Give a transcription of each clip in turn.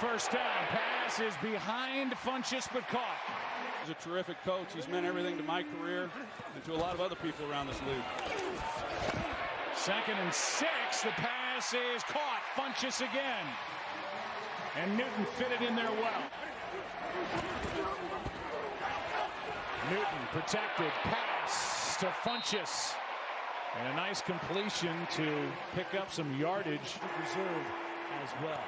first down. Pass is behind Funchess, but caught. He's a terrific coach. He's meant everything to my career and to a lot of other people around this league. 2nd and 6. The pass is caught. Funchess again. And Newton fitted in there well. Newton protected. Pass to Funchess. And a nice completion to pick up some yardage. Reserve as well.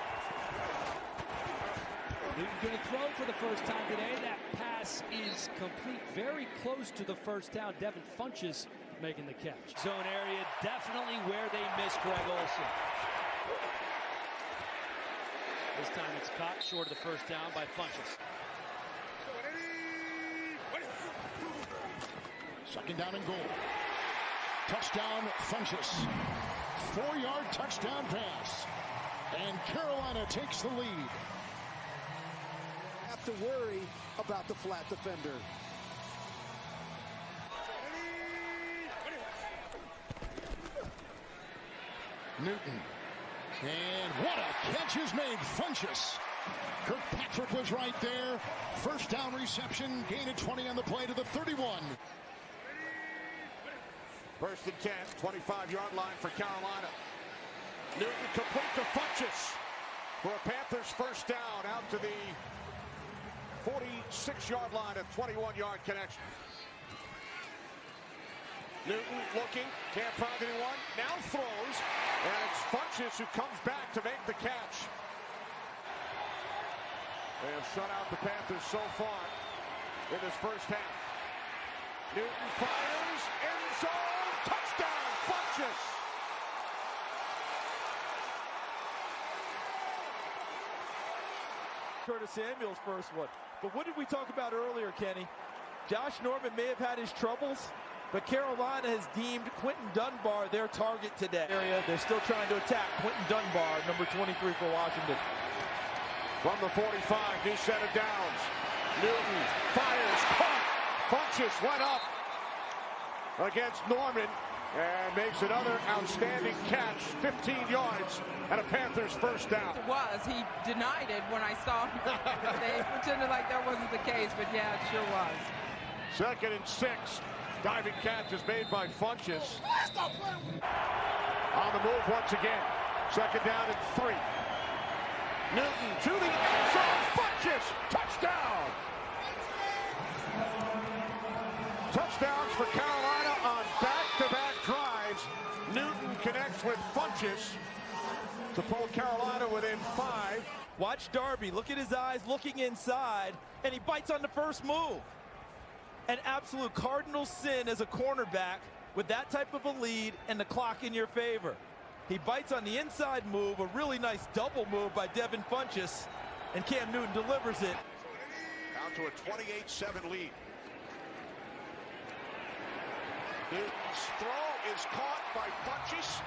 Newton going to throw for the first time today. That pass is complete. Very close to the first down. Devin Funchess making the catch. Zone area, definitely where they missed Greg Olsen. This time it's caught short of the first down by Funchess. 2nd down and goal. Touchdown, Funchess. 4-yard touchdown pass. And Carolina takes the lead. Have to worry about the flat defender. Newton. And what a catch is made, Funchess. Kirkpatrick was right there. First down reception, gain of 20 on the play to the 31. 1st and 10, 25-yard line for Carolina. Newton complete to Funchess for a Panthers first down out to the 46-yard line, a 21-yard connection. Newton looking, can't find anyone, now throws, and it's Funchess who comes back to make the catch. They have shut out the Panthers so far in this first half. Newton fires, end zone, touchdown, Funchess. Curtis Samuel's first one. But what did we talk about earlier, Kenny? Josh Norman may have had his troubles, but Carolina has deemed Quentin Dunbar their target today. They're still trying to attack Quentin Dunbar, number 23 for Washington. From the 45, new set of downs. Newton fires, caught. Funchess went up against Norman and makes another outstanding catch, 15 yards, and a Panthers first down. It was. He denied it when I saw him. They pretended like that wasn't the case, but yeah, it sure was. 2nd and 6. Diving catch is made by Funchess. On the move once again. 2nd down and 3. Newton to the end zone. Funchess, touchdown. Touchdowns for Carolina on back-to-back drives. Newton connects with Funchess to pull Carolina within 5. Watch Darby, look at his eyes looking inside, and he bites on the first move. An absolute cardinal sin as a cornerback with that type of a lead and the clock in your favor. He bites on the inside move, a really nice double move by Devin Funchess, and Cam Newton delivers it. Down to a 28-7 lead. Newton's throw is caught by Funchess.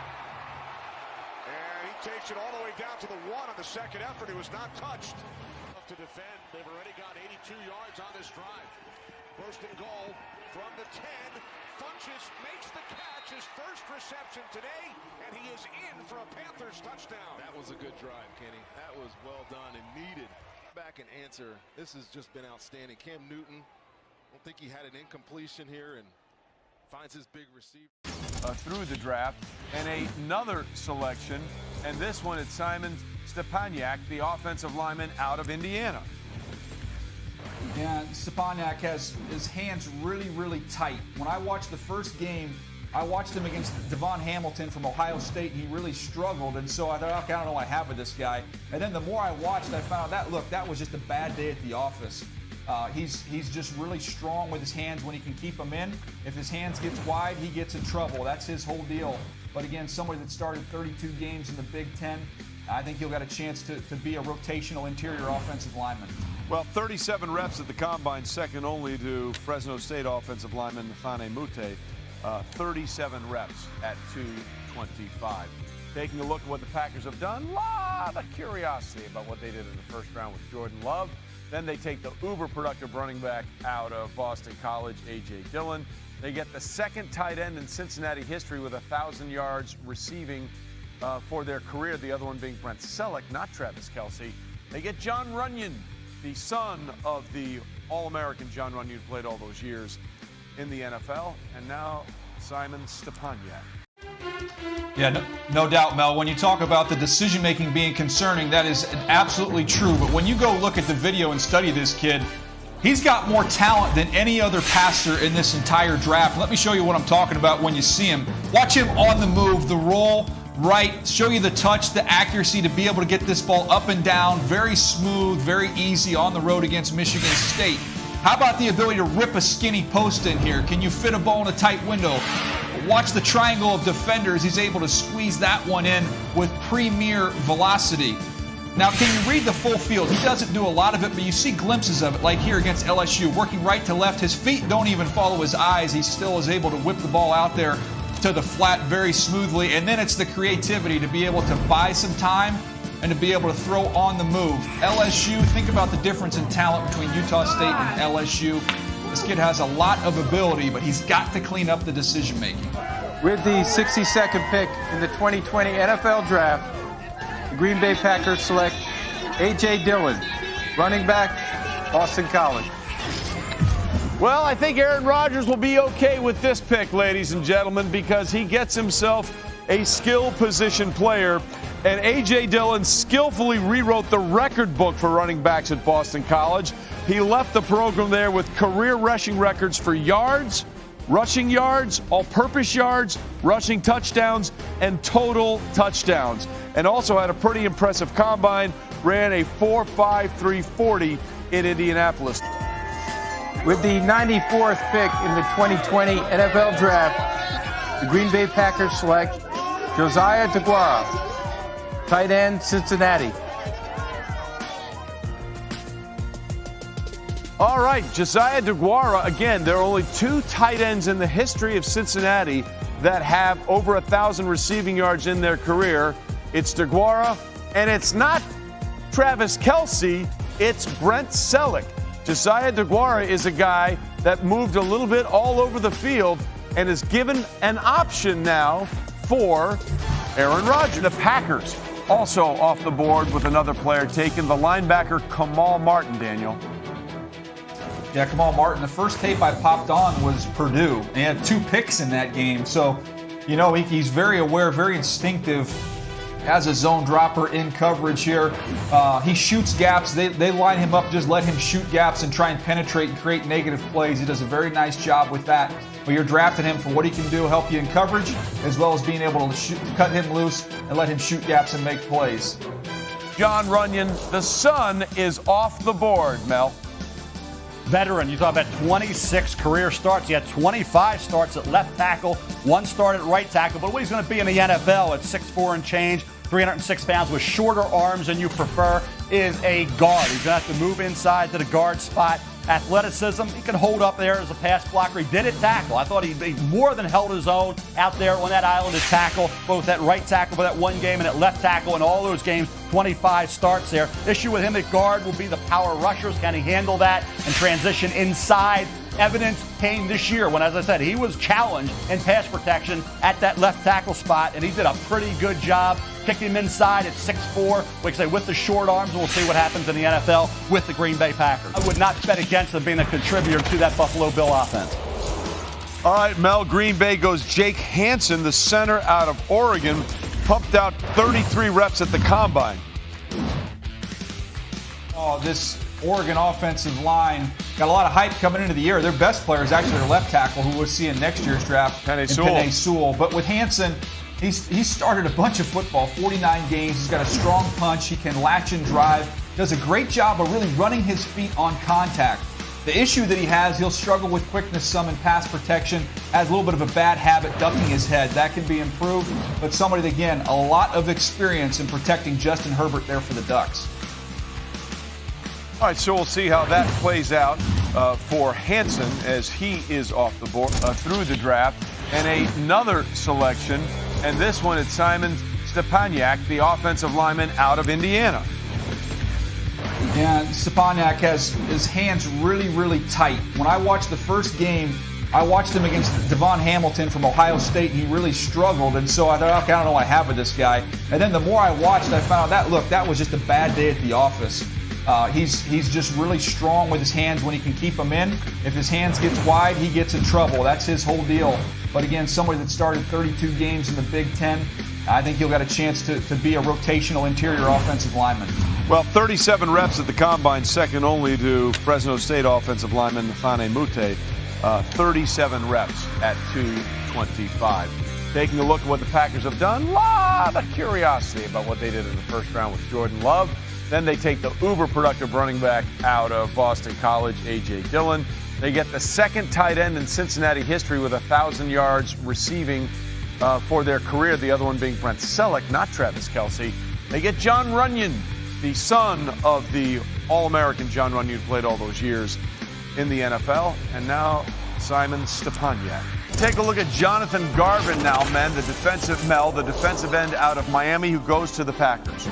And he takes it all the way down to the 1 on the second effort. It was not touched. To defend, they've already got 82 yards on this drive. 1st and goal from the 10. Funchess makes the catch, his first reception today, and he is in for a Panthers touchdown. That was a good drive, Kenny. That was well done and needed. Back and answer. This has just been outstanding. Cam Newton, I don't think he had an incompletion here and finds his big receiver. Through the draft, and another selection, and this one it's Simon Stepaniak, the offensive lineman out of Indiana. And Stepaniak has his hands really, really tight. When I watched the first game, I watched him against Devon Hamilton from Ohio State, and he really struggled. And so I thought, okay, I don't know what I have with this guy. And then the more I watched, I found out that was just a bad day at the office. He's just really strong with his hands when he can keep them in. If his hands gets wide, he gets in trouble. That's his whole deal. But again, somebody that started 32 games in the Big Ten, I think he'll get a chance to be a rotational interior offensive lineman. Well, 37 reps at the Combine, second only to Fresno State offensive lineman Nafane Mute. 37 reps at 225. Taking a look at what the Packers have done, a lot of curiosity about what they did in the first round with Jordan Love. Then they take the uber-productive running back out of Boston College, A.J. Dillon. They get the second tight end in Cincinnati history with 1,000 yards receiving for their career, the other one being Brent Selleck, not Travis Kelce. They get Jon Runyan, the son of the All-American Jon Runyan, who played all those years in the NFL, and now Simon Stepaniak. Yeah, no doubt, Mel. When you talk about the decision-making being concerning, that is absolutely true. But when you go look at the video and study this kid, he's got more talent than any other passer in this entire draft. Let me show you what I'm talking about when you see him. Watch him on the move, the roll, right, show you the touch, the accuracy to be able to get this ball up and down, very smooth, very easy on the road against Michigan State. How about the ability to rip a skinny post in here? Can you fit a ball in a tight window? Watch the triangle of defenders. He's able to squeeze that one in with premier velocity. Now, can you read the full field? He doesn't do a lot of it, but you see glimpses of it, like here against LSU, working right to left. His feet don't even follow his eyes. He still is able to whip the ball out there to the flat very smoothly. And then it's the creativity to be able to buy some time and to be able to throw on the move. LSU, think about the difference in talent between Utah State and LSU. This kid has a lot of ability, but he's got to clean up the decision-making. With the 62nd pick in the 2020 NFL Draft, the Green Bay Packers select A.J. Dillon, running back, Boston College. Well, I think Aaron Rodgers will be okay with this pick, ladies and gentlemen, because he gets himself a skill position player. And A.J. Dillon skillfully rewrote the record book for running backs at Boston College. He left the program there with career rushing records for yards, rushing yards, all-purpose yards, rushing touchdowns, and total touchdowns. And also had a pretty impressive combine, ran a 4.53 40 in Indianapolis. With the 94th pick in the 2020 NFL Draft, the Green Bay Packers select Josiah DeGuara, tight end, Cincinnati. All right, Josiah DeGuara, again, there are only 2 tight ends in the history of Cincinnati that have over 1,000 receiving yards in their career. It's DeGuara, and it's not Travis Kelce, it's Brent Selleck. Josiah DeGuara is a guy that moved a little bit all over the field and is given an option now for Aaron Rodgers. The Packers also off the board with another player taken, the linebacker Kamal Martin, Daniel. Yeah, Kamal Martin, the first tape I popped on was Purdue. And he had 2 picks in that game. So, you know, he's very aware, very instinctive as a zone dropper in coverage here. He shoots gaps. They line him up, just let him shoot gaps and try and penetrate and create negative plays. He does a very nice job with that. But you're drafting him for what he can do, help you in coverage, as well as being able to cut him loose and let him shoot gaps and make plays. Jon Runyan, the son, is off the board, Mel. Veteran, you talk about 26 career starts. He had 25 starts at left tackle, 1 start at right tackle. But what he's going to be in the NFL at 6'4" and change, 306 pounds with shorter arms than you prefer, is a guard. He's going to have to move inside to the guard spot. Athleticism, he can hold up there as a pass blocker. He did at tackle. I thought he more than held his own out there on that island at tackle, both at right tackle for that one game and at left tackle in all those games. 25 starts there. Issue with him at guard will be the power rushers. Can he handle that and transition inside? Evidence came this year when, as I said, he was challenged in pass protection at that left tackle spot, and he did a pretty good job. Kicked him inside at 6'4", like I say, with the short arms, and we'll see what happens in the NFL with the Green Bay Packers. I would not bet against them being a contributor to that Buffalo Bill offense. All right, Mel, Green Bay goes Jake Hansen, the center out of Oregon, pumped out 33 reps at the combine. Oh, this Oregon offensive line got a lot of hype coming into the year. Their best player is actually their left tackle, who we'll see in next year's draft, Penei Sewell. But with Hansen, he's started a bunch of football, 49 games. He's got a strong punch. He can latch and drive. Does a great job of really running his feet on contact. The issue that he has, he'll struggle with quickness some in pass protection, has a little bit of a bad habit ducking his head. That can be improved, but somebody that, again, a lot of experience in protecting Justin Herbert there for the Ducks. All right, so we'll see how that plays out for Hansen as he is off the board through the draft. And another selection, and this one is Simon Stepaniak, the offensive lineman out of Indiana. Yeah, Stepaniak has his hands really, really tight. When I watched the first game, I watched him against Devon Hamilton from Ohio State, and he really struggled. And so I thought, okay, I don't know what I have with this guy. And then the more I watched, I found out that was just a bad day at the office. He's just really strong with his hands when he can keep them in. If his hands gets wide, he gets in trouble. That's his whole deal. But again, somebody that started 32 games in the Big Ten, I think he'll get a chance to be a rotational interior offensive lineman. Well, 37 reps at the Combine, second only to Fresno State offensive lineman Nafane Mute. 37 reps at 225. Taking a look at what the Packers have done, a lot of curiosity about what they did in the first round with Jordan Love. Then they take the uber-productive running back out of Boston College, A.J. Dillon. They get the second tight end in Cincinnati history with 1,000 yards receiving for their career, the other one being Brent Selleck, not Travis Kelce. They get John Runyon, the son of the All-American John Runyon, who played all those years in the NFL, and now Simon Stepaniak. Take a look at Jonathan Garvin now, men, the defensive end out of Miami who goes to the Packers.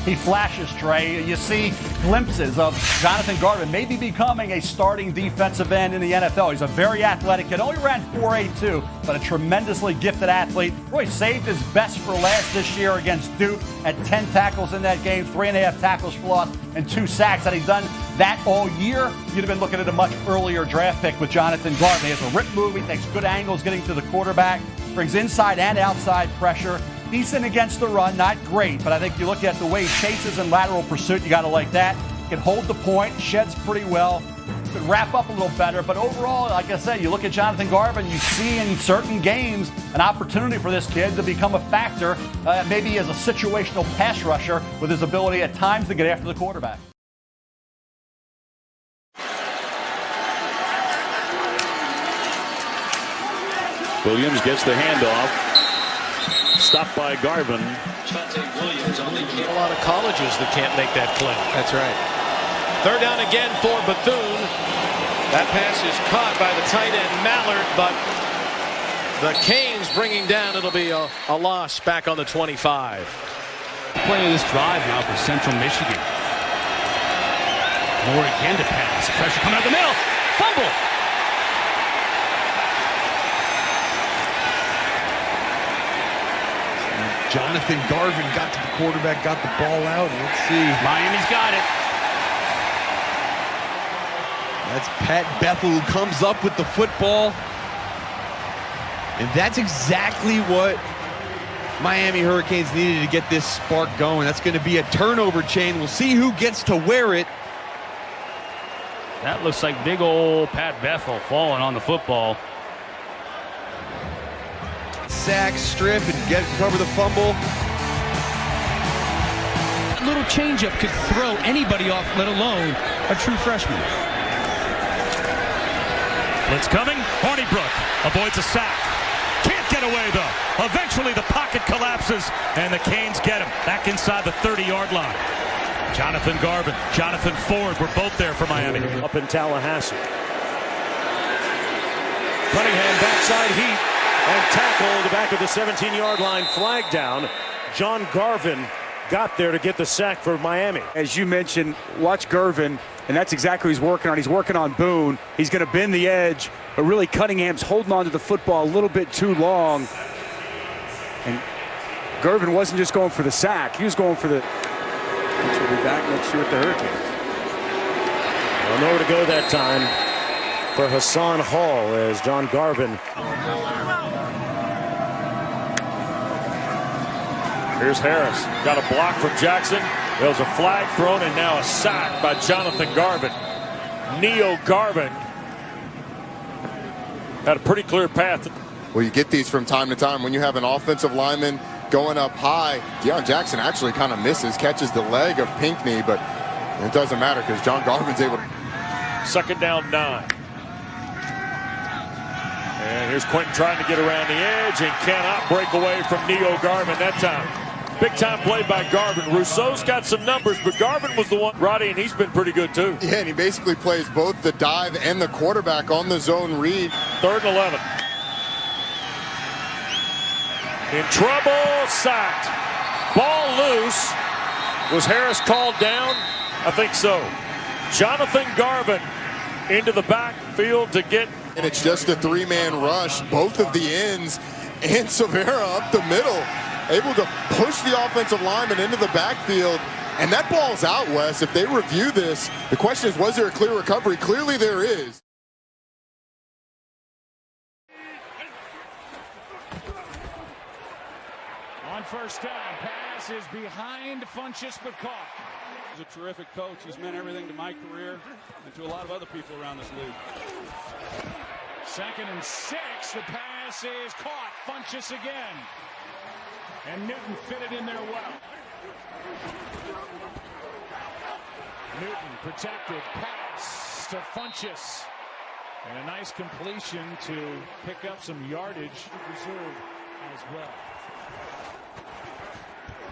He flashes, Trey. You see glimpses of Jonathan Garvin maybe becoming a starting defensive end in the NFL. He's a very athletic kid. Only ran 4.82, but a tremendously gifted athlete. Roy saved his best for last this year against Duke at 10 tackles in that game, 3.5 tackles for loss, and 2 sacks. Had he done that all year, you'd have been looking at a much earlier draft pick with Jonathan Garvin. He has a rip move. He takes good angles getting to the quarterback, brings inside and outside pressure. Decent against the run, not great, but I think you look at the way he chases in lateral pursuit, you got to like that. Can hold the point, sheds pretty well, could wrap up a little better, but overall, like I said, you look at Jonathan Garvin, you see in certain games an opportunity for this kid to become a factor, maybe as a situational pass rusher with his ability at times to get after the quarterback. Williams gets the handoff. Stopped by Garvin. A lot of colleges that can't make that play. That's right. Third down again for Bethune. That pass is caught by the tight end Mallard, but the Canes bringing down. It'll be a loss back on the 25. Playing this drive now for Central Michigan. Moore again to pass. Pressure coming out the middle. Fumble. Jonathan Garvin got to the quarterback, got the ball out. Let's see. Miami's got it. That's Pat Bethel who comes up with the football. And that's exactly what Miami Hurricanes needed to get this spark going. That's going to be a turnover chain. We'll see who gets to wear it. That looks like big old Pat Bethel falling on the football. Sack, strip, and cover the fumble. A little changeup could throw anybody off, let alone a true freshman. Blitz coming. Hornibrook avoids a sack. Can't get away though. Eventually the pocket collapses and the Canes get him back inside the 30-yard line. Jonathan Garvin, Jonathan Ford were both there for Miami. Up in Tallahassee. Cunningham backside heat. And tackled back at the 17-yard line, flag down. John Garvin got there to get the sack for Miami. As you mentioned, watch Garvin, and that's exactly what he's working on. He's working on Boone. He's going to bend the edge, but really Cunningham's holding on to the football a little bit too long. And Garvin wasn't just going for the sack. He was going for the... Which will be back next year with the Hurricanes. Well, nowhere to go that time for Hassan Hall as John Garvin. Here's Harris. Got a block from Jackson. There was a flag thrown and now a sack by Jonathan Garvin. Neo Garvin had a pretty clear path. Well, you get these from time to time when you have an offensive lineman going up high. Deion Jackson actually kind of misses, catches the leg of Pinckney, but it doesn't matter because John Garvin's able to. Second down 9. And here's Quentin trying to get around the edge and cannot break away from Neo Garvin that time. Big time play by Garvin. Rousseau's got some numbers, but Garvin was the one, Roddy, and he's been pretty good too. Yeah, and he basically plays both the dive and the quarterback on the zone read. 3rd and 11. In trouble, sacked. Ball loose. Was Harris called down? I think so. Jonathan Garvin into the backfield to get And it's just a three-man rush, both of the ends, and Severa up the middle, able to push the offensive lineman into the backfield. And that ball's out, Wes. If they review this, the question is, was there a clear recovery? Clearly there is. On first down, pass is behind Funchess, but caught. He's a terrific coach. He's meant everything to my career and to a lot of other people around this league. 2nd and 6. The pass is caught. Funchess again. And Newton fitted in there well. Newton protected. Pass to Funchess. And a nice completion to pick up some yardage. Reserve as well.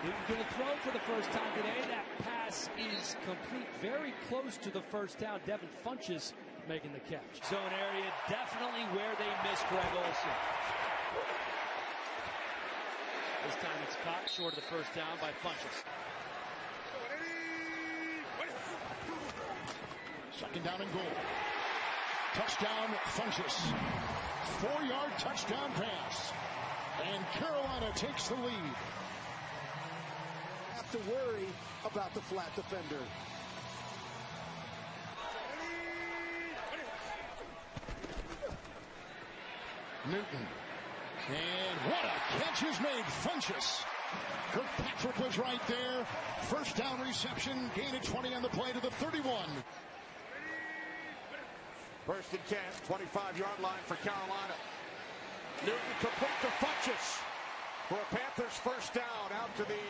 Newton going to throw for the first time today. That pass is complete, very close to the first down. Devin Funchess making the catch. Zone area, definitely where they missed Greg Olsen. This time it's caught short of the first down by Funchess. 2nd down and goal. Touchdown, Funchess. 4-yard touchdown pass. And Carolina takes the lead. Have to worry about the flat defender. Newton. And what a catch is made, Funchess. Kirkpatrick was right there. First down reception, gain of 20 on the play to the 31. 1st and 10, 25-yard line for Carolina. Newton complete to Funchess for a Panthers first down out to the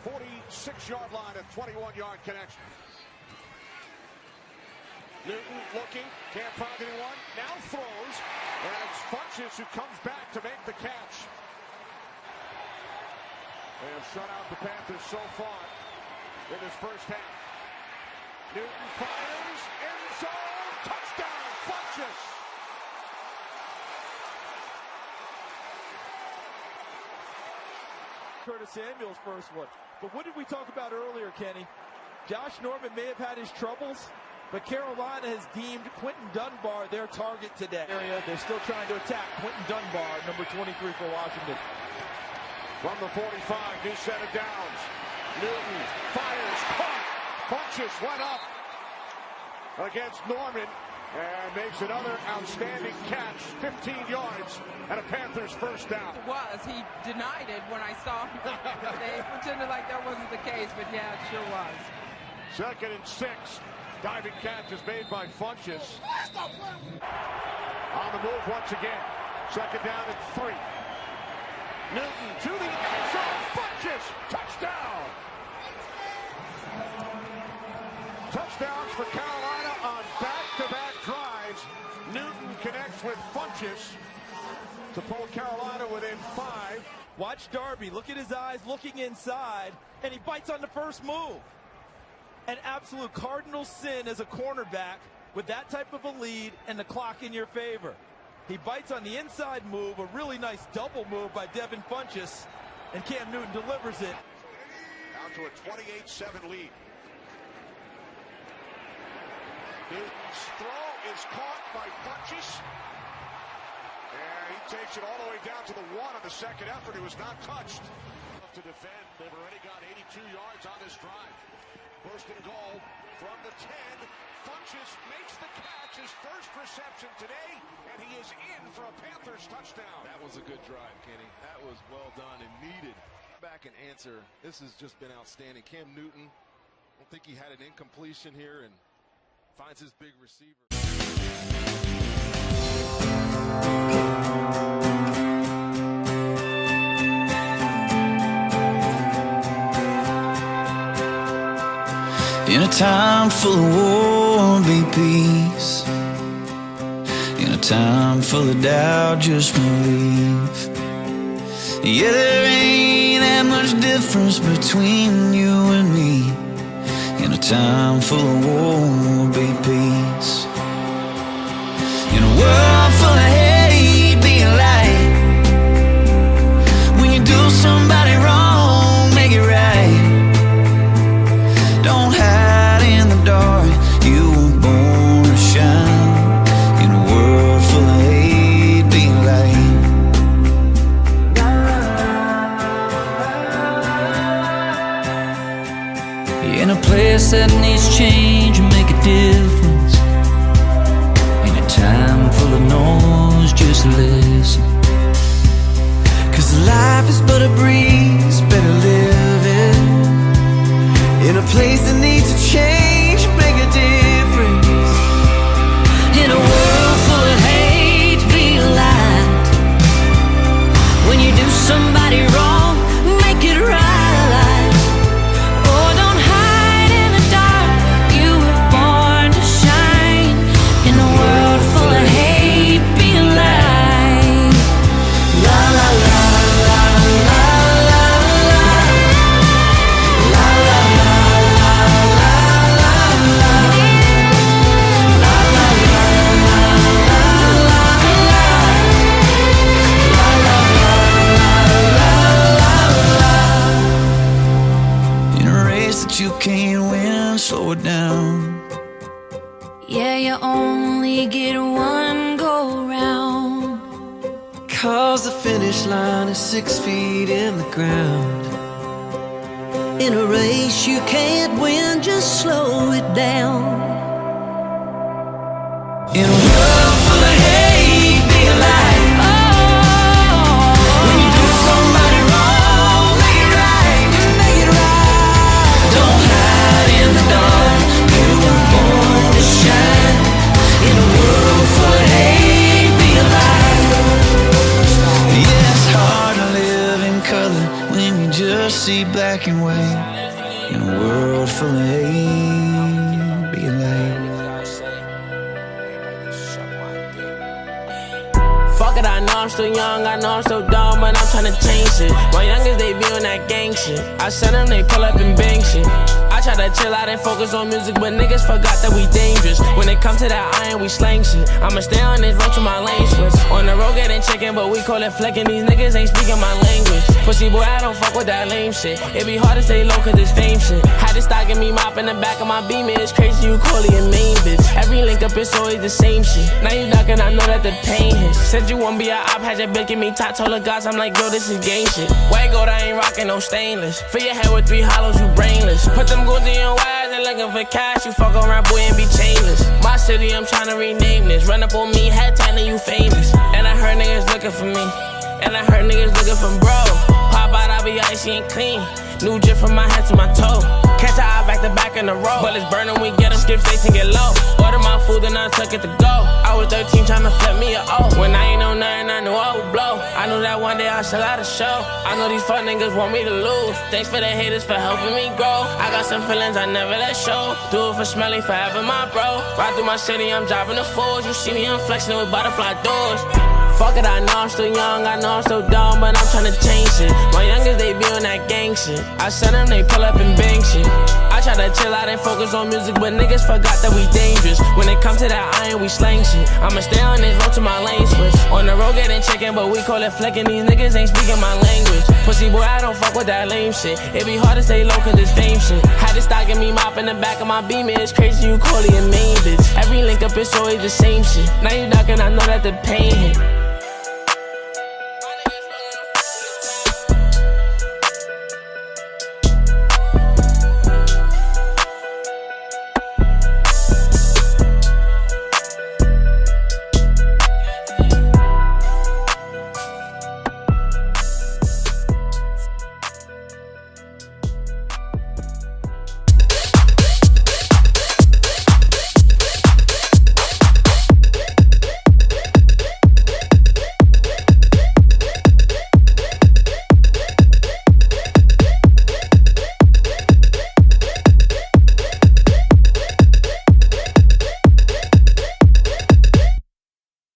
46-yard line, a 21-yard connection. Newton looking, can't find anyone, now throws, and it's Funchess who comes back to make the catch. They have shut out the Panthers so far in this first half. Newton fires, end zone, touchdown, Funchess. Curtis Samuel's first one. But what did we talk about earlier, Kenny? Josh Norman may have had his troubles, but Carolina has deemed Quentin Dunbar their target today. They're still trying to attack Quentin Dunbar, number 23 for Washington. From the 45, new set of downs. Newton fires, caught. Funchess went up against Norman and makes another outstanding catch, 15 yards, and a Panthers first down. It was. He denied it when I saw him. They pretended like that wasn't the case, but yeah, it sure was. 2nd and 6. Diving catch is made by Funchess. On the move once again. 2nd down and 3. Newton to the end zone. Funchess, touchdown. Touchdowns for Carolina on back-to-back drives. Newton connects with Funchess to pull Carolina within 5. Watch Darby, look at his eyes looking inside, and he bites on the first move. An absolute cardinal sin as a cornerback with that type of a lead and the clock in your favor. He bites on the inside move, a really nice double move by Devin Funchess, and Cam Newton delivers it. Down to a 28-7 lead. Newton's throw is caught by Funchess. And he takes it all the way down to the 1 on the second effort. It was not touched. To defend, they've already got 82 yards on this drive. 1st and goal from the 10. Funchess makes the catch, his first reception today, and he is in for a Panthers touchdown. That was a good drive, Kenny. That was well done and needed. Back and answer. This has just been outstanding. Cam Newton, I don't think he had an incompletion here and finds his big receiver. In a time full of war, be peace. In a time full of doubt, just believe. Yeah, there ain't that much difference between you and me. In a time full of war, be peace. In a world full of hate, be a light. When you do somebody wrong, make it right. Don't hide in the dark, you were born to shine. In a world needs to change and make a difference. In a time full of noise, just listen. 'Cause life is but a breeze, better live it. In a place that needs to change, make a difference. In a world full of hate, be a light. When you do somebody wrong, make it right. Oh, don't hide in the dark, you were born to shine. In a world full of hate, be a light. La la la la la la la. La la la la la la la. La la la la la la la. La la la la la la. In a race that you can't win, slow it down. Yeah, you only get one go round. 'Cause the finish line is 6 feet in the ground. In a race you can't win, just slow it down. In a world full of hate, be a light. When you do somebody wrong, make it right, make it right. Don't hide in the dark, you were born to shine. In a world full of hate, be a light. Yeah, it's hard to live in color when you just see black and white. In a world full of hate, be a light. Fuck it, I know I'm still young, I know I'm still dumb, but I'm tryna change shit. My youngest, they be on that gang shit. I send them, they pull up and bang shit. I try to chill out and focus on music, but niggas forgot that we dangerous. When it comes to that iron, we slang shit. I'ma stay on this road to my lane switch. On the road getting chicken, but we call it flicking. These niggas ain't speaking my language. Pussy boy, I don't fuck with that lame shit. It be hard to stay low cause it's fame shit. Had to start give me mop in the back of my beam, it's crazy you call it a main bitch. Every link up is always the same shit. Now you knocking, I know that the pain hit. Said you won't be a op, had your bitch give me top, told the gods, I'm like, yo, this is gang shit. White gold, I ain't rocking no stainless. Fill your head with 3 hollows, you brainless. Put them goons in your wires and looking for cash, you fuck around, boy, and be chainless. My city, I'm trying to rename this. Run up on me, head time, and you famous. And I heard niggas looking for me. And I heard niggas looking for bro. Pop out, I be icy and clean. New drip from my head to my toe. Catch our eye back to back in the row. Bullets burning, we get them, skip states and get low. Order my food and I took it to go. I was 13 trying to flip me a O. When I ain't know nothing, I knew I would blow. I knew that one day I still had a show. I know these fuck niggas want me to lose. Thanks for the haters for helping me grow. I got some feelings I never let show. Do it for Smelly, forever my bro. Ride through my city, I'm dropping the fools. You see me, I'm flexing with butterfly doors. Fuck it, I know I'm still young, I know I'm still dumb, but I'm tryna change shit. My youngest, they be on that gang shit. I send them, they pull up and bang shit. I try to chill out and focus on music, but niggas forgot that we dangerous. When it comes to that iron, we slang shit. I'ma stay on this road to my lane switch. On the road getting chicken, but we call it flicking. These niggas ain't speaking my language. Pussy boy, I don't fuck with that lame shit. It be hard to stay low cause it's fame shit. Had to start give me mop in the back of my beam, it's crazy you call it a main bitch. Every link up is always the same shit. Now you knocking, I know that the pain hit.